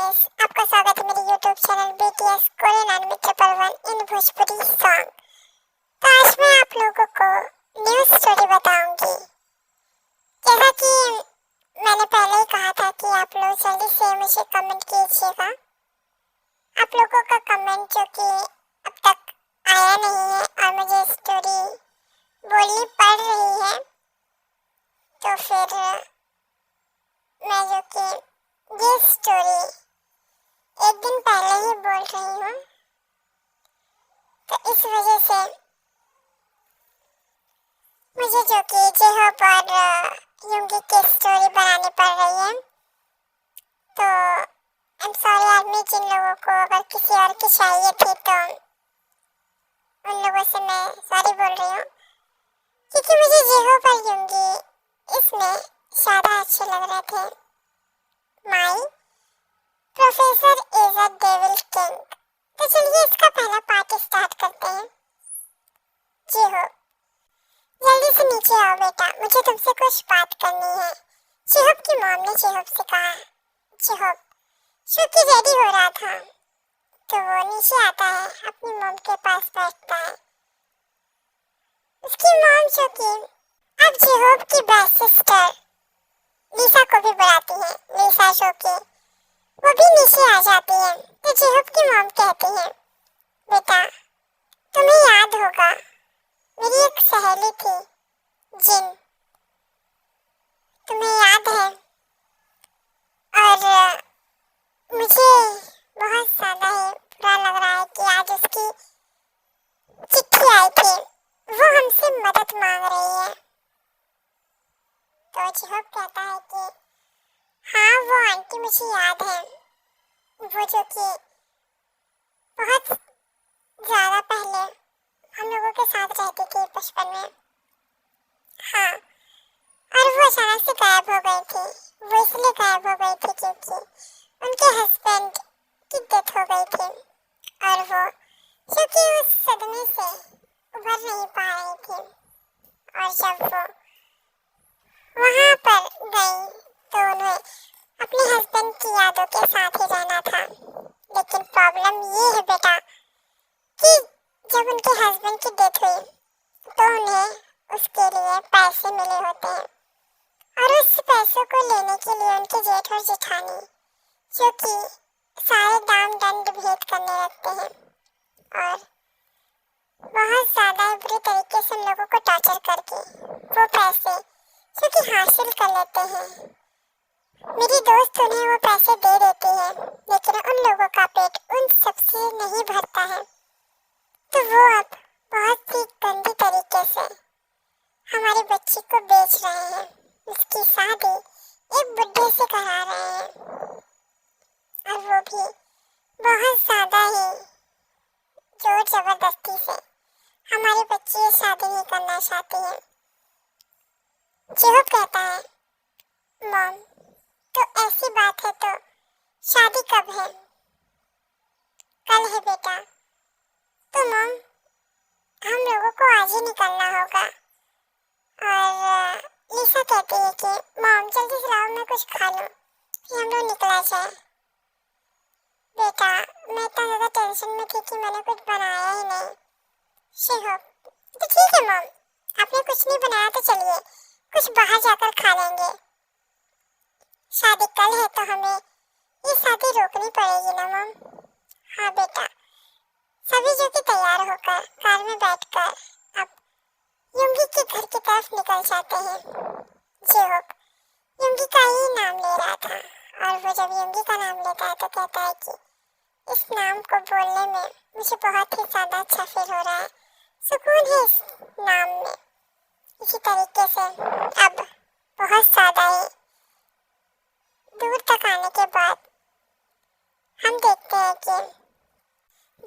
Guys, आपका स्वागत है मेरे YouTube channel BTS Korean anime triple one in Bhojpuri song. तो आज मैं आप लोगों को न्यूज़ स्टोरी बताऊंगी। जैसा कि मैंने पहले ही कहा था कि आप लोग जल्दी से मुझे कमेंट कीजिएगा। आप लोगों का कमेंट जो कि अब तक आया नहीं है और मुझे स्टोरी बोलनी पड़ रही है, तो फिर मैं जो कि ये स्टोरी एक दिन पहले ही बोल रही हूँ, तो इस वजह से मुझे जो कि जेहोप और युंगी की स्टोरी बनानी पड़ रही है। तो आई एम सॉरी आदमी, जिन लोगों को अगर किसी और की चाहिए थी तो उन लोगों से मैं सॉरी बोल रही हूँ, क्योंकि मुझे जेहोप और युंगी इसमें ज़्यादा अच्छे लग रहे थे। My professor is a devil king. तो चलिए इसका पहला पार्ट स्टार्ट करते हैं। जेहोप, जल्दी से नीचे आओ बेटा, मुझे तुमसे कुछ बात करनी है। जेहोप की मॉम ने जेहोप से कहा। जेहोप शुकी रेडी हो रहा था तो वो नीचे आता है, अपनी मॉम के पास बैठता है। उसकी मॉम शुकी अब जेहोप की बेस्ट सिस्टर लीसा को भी बुलाती है। लीसा शुकी वो भी नीचे आ जाती है। तो जेहोप की मॉम कहती है, बेटा तुम्हें याद होगा मेरी एक सहेली थी जिन, तुम्हें याद है? और मुझे बहुत ज़्यादा ही बुरा लग रहा है कि आज उसकी चिट्ठी आई थी, वो हमसे मदद मांग रही है। तो जेहोप कहता है कि हाँ वो आंटी मुझे याद है, वो जो कि बहुत ज़्यादा पहले हम लोगों के साथ रहती थी बचपन में। हाँ, और वो अचानक से गायब हो गई थी। वो इसलिए गायब हो गई थी क्योंकि उनके हस्बैंड की डेथ हो गई थी और वो क्योंकि उस सदमे से उभर नहीं पा रही थी। और जब वो वहाँ पर गई तो उन्हें अपने हस्बैंड की यादों के साथ ही रहना था। लेकिन प्रॉब्लम ये है बेटा कि जब उनके हस्बैंड की डेथ हुई तो उन्हें उसके लिए पैसे मिले होते हैं और उस पैसों को लेने के लिए उनके जेठ और जेठानी जो कि सारे दाम दंड भेद करने लगते हैं और बहुत ज़्यादा बुरी तरीके से उन लोगों को टॉर्चर करके वो पैसे जो कि हासिल कर लेते हैं। मेरी दोस्त उन्हें वो पैसे दे देती है, लेकिन उन लोगों का पेट उन सबसे नहीं भरता है, तो वो अब बहुत ही गंदी तरीके से हमारी बच्ची को बेच रहे हैं। उसकी शादी एक बुड्ढे से करा रहे हैं और वो भी बहुत ज़्यादा ही जोर जबरदस्ती से। हमारी बच्ची ये शादी नहीं करना चाहती है। जेहोप कहता है, मॉम तो ऐसी बात है तो शादी कब है? कल है बेटा। तो मॉम हम लोगों को आज ही निकलना होगा। और लीसा कहती है कि मॉम जल्दी से लाओ, मैं कुछ खा लूँ फिर हम लोग निकला जाए। बेटा मैं इतना ज़्यादा टेंशन में थी कि मैंने कुछ बनाया ही नहीं। जेहोप तो ठीक है मॉम, आपने कुछ नहीं बनाया तो चलिए कुछ बाहर जाकर खा लेंगे। शादी कल है तो हमें ये शादी रोकनी पड़ेगी ना मॉम? हाँ बेटा। सभी जो कि तैयार होकर कार में बैठकर अब युंगी के घर की तरफ निकल जाते हैं। जेहोप युंगी का ही नाम ले रहा था और वो जब युंगी का नाम लेता है तो कहता है कि इस नाम को बोलने में मुझे बहुत ही ज़्यादा अच्छा फील हो रहा है, सुकून है इस नाम में। इसी तरीके से अब बहुत ज़्यादा ही दूर तक आने के बाद हम देखते हैं कि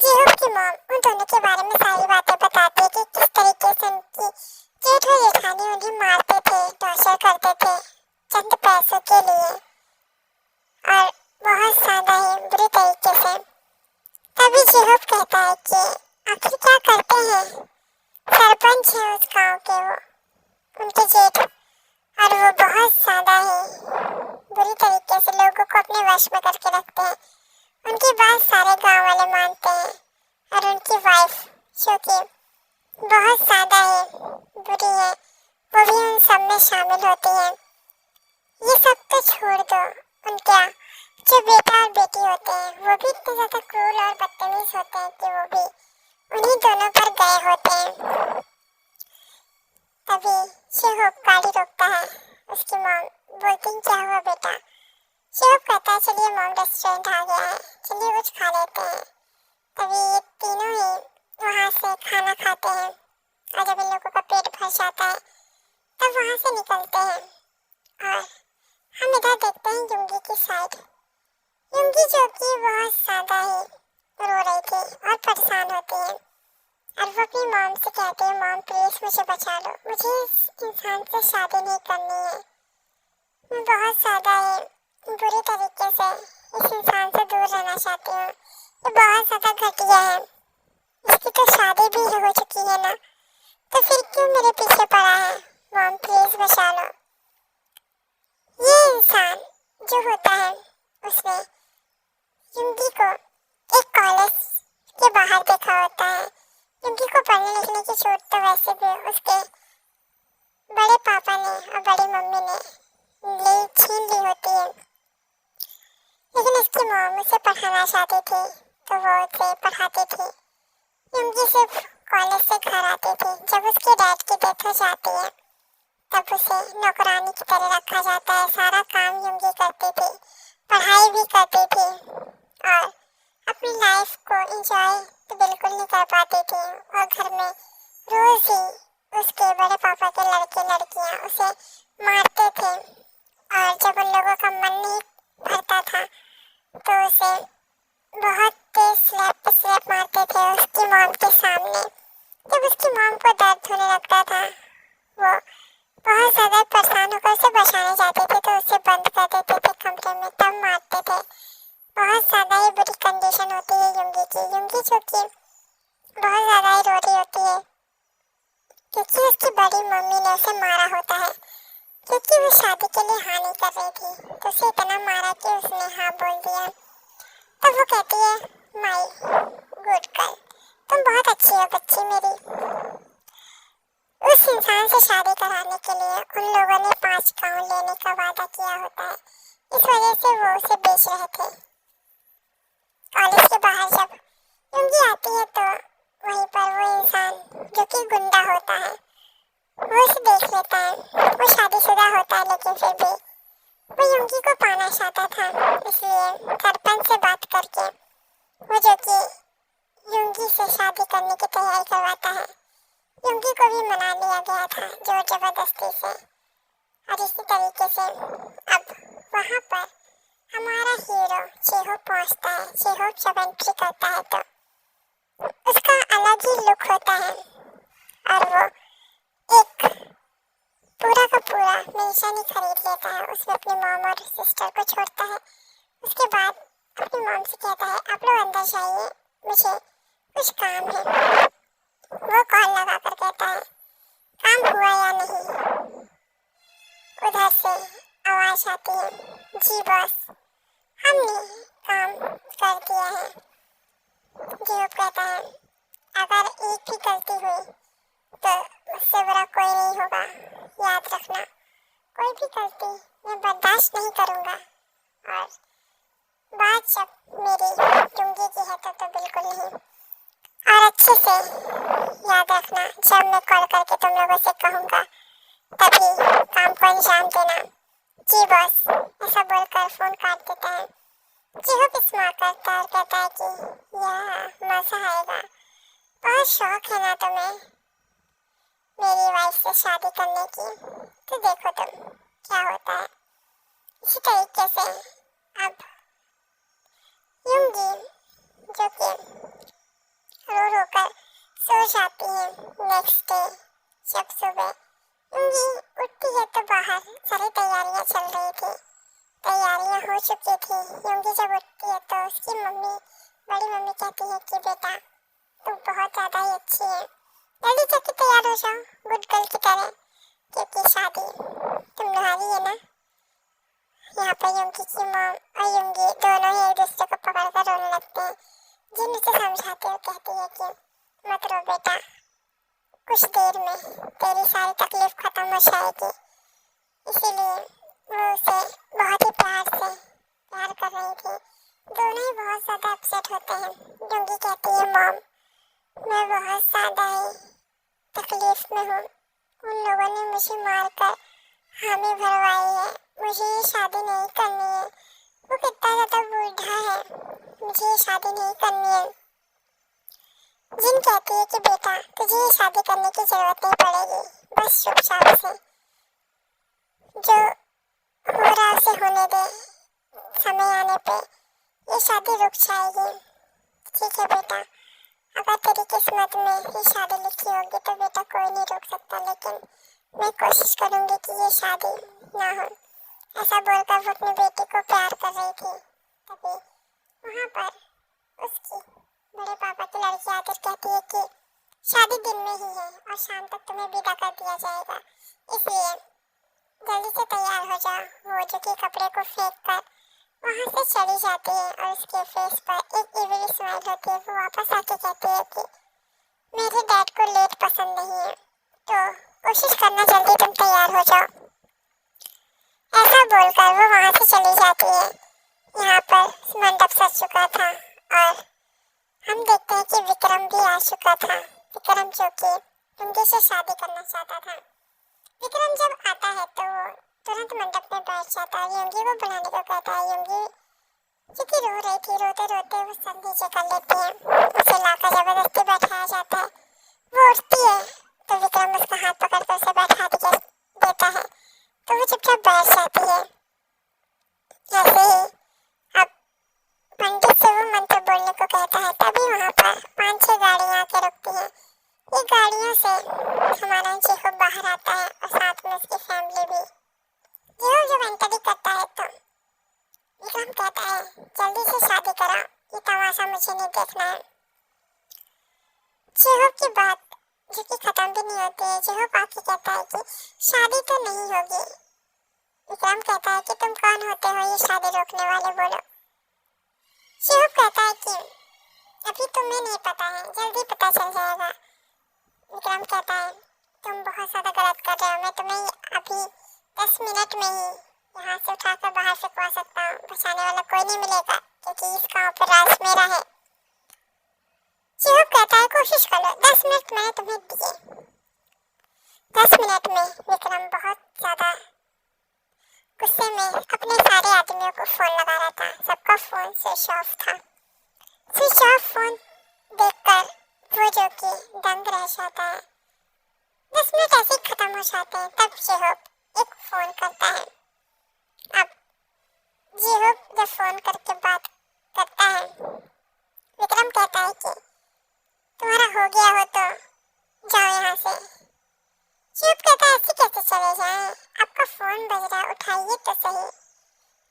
जेहोप की मॉम उन दोनों के बारे में सारी बातें बताती है कि किस तरीके से उनकी जेठ और जेठानी उन्हें मारते थे, टॉर्चर करते थे चंद पैसों के लिए और बहुत ज़्यादा ही बुरी तरीके से। तभी जेहोप कहता है कि आखिर क्या करते हैं, सरपंच है उस गांव के वो, उनके जेठ, और वो बहुत ज़्यादा ही बुरी तरीके से लोगों को अपने वश में करके रखते हैं। छोड़ दो, उनके जो बेटा और बेटी होते हैं वो भी इतने ज्यादा क्रूर और बदतमीज होते हैं कि वो भी उन्हीं दोनों पर गए होते हैं। तभी शिवहोप गाड़ी रोकता है। उसकी मॉम बोलती है क्या हुआ बेटा? शिवहोप कहता है चलिए मॉम रेस्टोरेंट आ गया है, चलिए कुछ खा लेते हैं। तभी ये तीनों ही वहाँ से खाना खाते हैं और जब इन लोगों का पेट भर जाता है तब वहाँ से निकलते हैं और हम इधर देखते हैं युंगी की साइड। युंगी जो कि बहुत ज्यादा ही रो रही थी और परेशान होती है और वो अपनी मॉम से कहते हैं मॉम प्लीज मुझे बचा लो, मुझे इस इंसान से शादी नहीं करनी है, मैं बहुत ज्यादा ही बुरी तरीके से इस इंसान से दूर रहना चाहती हूँ, ये बहुत ज्यादा घटिया है, इसकी तो शादी भी हो चुकी है ना, तो फिर क्यों मेरे पीछे पड़ा है, मॉम प्लीज बचा लो। ये इंसान जो होता है उसने युंगी को एक कॉलेज के बाहर देखा होता है। युंगी को पढ़ने लिखने की छूट तो वैसे भी उसके बड़े पापा ने और बड़ी मम्मी ने छीन ली होती है, लेकिन उसकी मॉम उसे पढ़ाना चाहती थी तो वो उसे पढ़ाती थी। युंगी सिर्फ कॉलेज से घर आती थी। जब उसके डैड की डेथ हो जाती है तब उसे नौकरानी की तरह रखा जाता है। सारा काम युंगी करती थी, पढ़ाई भी करती थी और अपनी लाइफ को एंजॉय तो बिल्कुल नहीं कर पाती थी और घर में रोज ही उसके बड़े पापा के लड़के लड़कियां उसे मारते थे और जब उन लोगों का मन नहीं भरता था तो उसे बहुत तेज स्लैप मारते थे उसकी मॉम के सामने। जब उसकी मॉम को दर्द होने लगता था वो बहुत ज्यादा परेशान होकर उसे बचाने जाते थे तो उसे बंद कर देते थे कमरे में, तब मारते थे। बहुत ज्यादा ही बुरी कंडीशन होती है युंगी की। युंगी जो कि बहुत ज्यादा ही रो रही होती है क्योंकि उसकी बड़ी मम्मी ने उसे मारा होता है क्योंकि वो शादी के लिए हाँ नहीं कर रही थी, तो उसे इतना मारा कि उसने हाँ बोल दिया। तो वो कहती है माई गुड गर्ल, तुम बहुत अच्छी हो बच्ची मेरी। उस इंसान से शादी कराने के लिए उन लोगों ने 5 गांव लेने का वादा किया होता है, इस वजह से वो उसे बेच रहे थे। कॉलेज के बाहर जब युंगी आती है तो वहीं पर वो इंसान जो कि गुंडा होता है वो उसे देख लेता है। वो शादीशुदा होता है लेकिन फिर भी वो युंगी को पाना चाहता था, इसलिए सरपंच से बात करके वो जो कि युंगी से शादी करने की तैयारी करवाता है। युंगी को भी मना लिया गया था जोर जबरदस्ती से और इसी तरीके से अब वहाँ पर हमारा हीरो शिवहोप पहुँचता है। शिवहोप जब एंट्री करता है तो उसका अलग ही लुक होता है और वो एक पूरा का पूरा मेंशन ही खरीद लेता है। उसमें अपनी मॉम और सिस्टर को छोड़ता है। उसके बाद अपनी मॉम से कहता है आप लोग अंदर जाइए, मुझे कुछ काम है। वो कॉल लगा कर कहता है काम हुआ या नहीं। उधर से आवाज आती है जी बॉस, हमने काम कर दिया है। शिवहोप कहता है अगर एक भी गलती हुई तो मुझसे बुरा कोई नहीं होगा, याद रखना कोई भी गलती मैं बर्दाश्त नहीं करूँगा और बात जब मेरी युंगी की है तो बिल्कुल नहीं। और अच्छे से याद रखना जब मैं कॉल करके तुम लोगों से कहूँगा तभी काम को अंजाम देना। जी बॉस, ऐसा बोलकर फोन काट देता है। शिवहोप स्माइल करता है और कहता है कि यार मजा आएगा, बहुत शौक है ना तुम्हें मेरी वाइफ से शादी करने की, तो देखो तुम क्या होता है। इसी तरीके से अब युंगी जो कि रो रो कर सो जाती है। नेक्स्ट डे जब सुबह युंगी उठती है तो बाहर सारी तैयारियां चल रही थी, तैयारियां हो चुकी थी। युंगी जब उठती है तो उसकी मम्मी, बड़ी मम्मी कहती है कि बेटा तुम बहुत ज़्यादा ही अच्छी है, जल्दी जल्दी तैयार हो जाओ गुड गर्ल की तरह क्योंकि शादी तुम्हारी है ना। यहाँ पर युंगी की मॉम और युंगी दोनों ही एक दूसरे को पकड़ कर रोने लगते हैं। जिन उसे समझाते हुए कहती है कि मत रो बेटा, कुछ देर में तेरी सारी तकलीफ खत्म हो जाएगी। इसीलिए वो उसे बहुत ही बात होते हैं। योंगी कहती है मॉम, मैं बहुत ज़्यादा ही तकलीफ में हूँ। उन लोगों ने मुझे मारकर हामी भरवाई है। मुझे ये शादी नहीं करनी है। वो कितना ज़्यादा बूढ़ा है, मुझे ये शादी नहीं करनी है। जिन कहती है कि बेटा तुझे ये शादी करने की ज़रूरत नहीं पड़ेगी, बस चुपचाप से जो हो रहा उसे होने दे, समय आने पे ये शादी रुक जाएगी। ठीक है बेटा, अगर तेरी किस्मत में ये शादी लिखी होगी तो बेटा कोई नहीं रोक सकता, लेकिन मैं कोशिश करूंगी कि ये शादी ना हो। ऐसा बोलकर वो अपनी बेटी को प्यार कर रही थी। तभी वहाँ पर उसकी बड़े पापा की लड़की आकर कहती है कि शादी दिन में ही है और शाम तक तुम्हें विदा कर दिया जाएगा, इसलिए जल्दी से तैयार हो जाओ। वो जो कि कपड़े को फेंक कर वहाँ से चली जाती है और उसके फेस पर एक इविल स्माइल होती है। वो वापस आके कहती है कि मेरे डैड को लेट पसंद नहीं है, तो कोशिश करना जल्दी तुम तैयार हो जाओ। ऐसा बोलकर वो वहाँ से चली जाती है। यहाँ पर मंडप सज चुका था और हम देखते हैं कि विक्रम भी आ चुका था। विक्रम जो कि युंगी से शादी करना चाहता था। विक्रम जब आता है तो वो तुरंत मंडप में बैठ जाता है। युंगी को बुलाने को कहता है। युंगी जो कि रो रही थी, रोते रोते वो सर नीचे कर लेती है। उसे लाकर जबरदस्ती बैठाया जाता है। वो उठती है तो विक्रम उसका हाथ पकड़कर उसे बैठा देता है, तो वो चुपचाप बैठ जाती है। ऐसे ही अब पंडित से वो मंत्र बोलने को कहता है। तभी वहाँ पर 5-6 गाड़ियाँ आके रुकती हैं। ये गाड़ियों से हमारा जेहूब बाहर आता है और साथ में उसकी फैमिली भी। जेहूब जब एंट्री करता है तो विक्रम कहता है जल्दी से शादी कराओ, ये तमाशा मुझे नहीं देखना है। जेहूब की बात जो कि खत्म भी नहीं होती है। जेहूब आके कहता है कि शादी तो नहीं होगी। विक्रम कहता है कि तुम कौन होते हो ये शादी रोकने वाले, बोलो। जेहूब कहता है कि अभी तुम्हें नहीं पता है, जल्दी पता चल जाएगा। विक्रम कहता है तुम बहुत ज़्यादा गलत कर रहे हो, मैं तुम्हें अभी 10 मिनट में ही यहाँ से उठाकर बाहर फेंकवा सकता हूँ। बचाने वाला कोई नहीं मिलेगा क्योंकि इस गाँव पर राज मेरा है। जेहूब कहता है कोशिश कर लो, 10 मिनट मैंने तुम्हें दिए। 10 मिनट में विक्रम बहुत ज़्यादा गुस्से में अपने सारे आदमियों को फ़ोन लगा रहा था। सबका फ़ोन स्विच ऑफ था। स्विच ऑफ फ़ोन देखकर वो जो कि दंग रह जाता है। 10 मिनट ऐसे ही खत्म हो जाते हैं। तब जेहूब एक फ़ोन करता है। अब जेहूब जब फ़ोन करके बात करता है, विक्रम कहता है कि तुम्हारा हो गया हो तो जाओ यहाँ से। जेहूब कहता है ऐसे कैसे चले जाएं, आपका फ़ोन बज रहा है, उठाइए तो सही।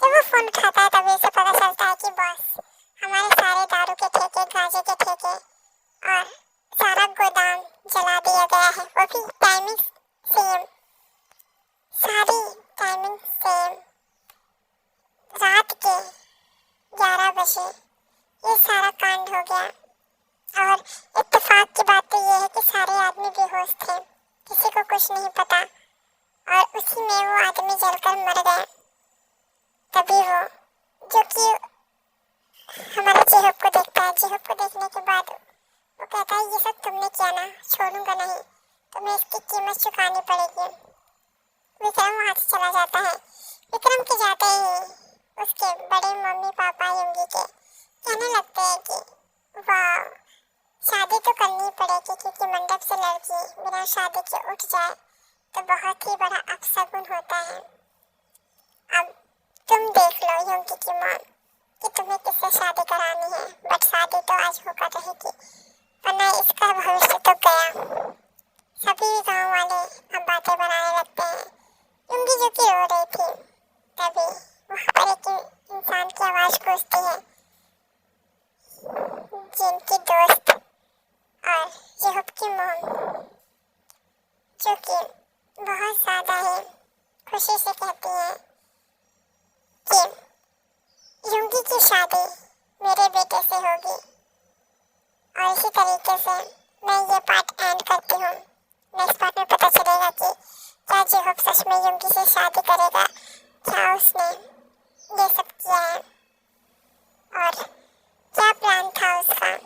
जब वो फ़ोन उठाता है तभी उसे पता चलता है कि बॉस हमारे सारे दारू के ठेके, गांजे के ठेके और सारा गोदाम जला दिया गया है। वो भी टाइमिंग सेम, सारी टाइमिंग सेम, रात के 11 बजे ये सारा कांड हो गया। और इत्तेफाक की बात तो ये है कि सारे आदमी बेहोश थे, किसी को कुछ नहीं पता और उसी में वो आदमी जलकर मर गए। तभी वो जो कि हमारे जेहूब को देखता है। जेहूब को देखने के बाद वो कहता है ये सब तुमने किया ना, छोड़ूंगा नहीं, तुम्हें इसकी कीमत चुकानी पड़ेगी। विक्रम वहाँ से चला जाता है। विक्रम के जाते ही उसके बड़े मम्मी पापा युंगी के कहने लगते हैं कि वाह शादी तो करनी पड़ेगी क्योंकि मंडप से लड़की बिना शादी के उठ जाए तो बहुत ही बड़ा अपशगुन होता है। अब तुम देख लो युंगी की माँ कि तुम्हें किससे शादी करानी है, बट शादी तो आज होकर रहेगी वरना इसका भविष्य तो गया। सभी गांव वाले अब बातें बनाने लगते हैं। युंगी जो कि रो रही थी, तभी वहाँ पर एक इंसान की आवाज़ गूंजती है जिनकी दोस्त और जेहूब की मॉम जो कि बहुत ज़्यादा ही खुशी से कहती है कि युंगी की शादी मेरे बेटे से होगी। और इसी तरीके से मैं ये पार्ट एंड करती हूँ। नेक्स्ट पार्ट में पता चलेगा कि क्या जेहूब सच में युंगी से शादी करेगा, क्या उसने ये सब किया है और क्या प्लान था उसका।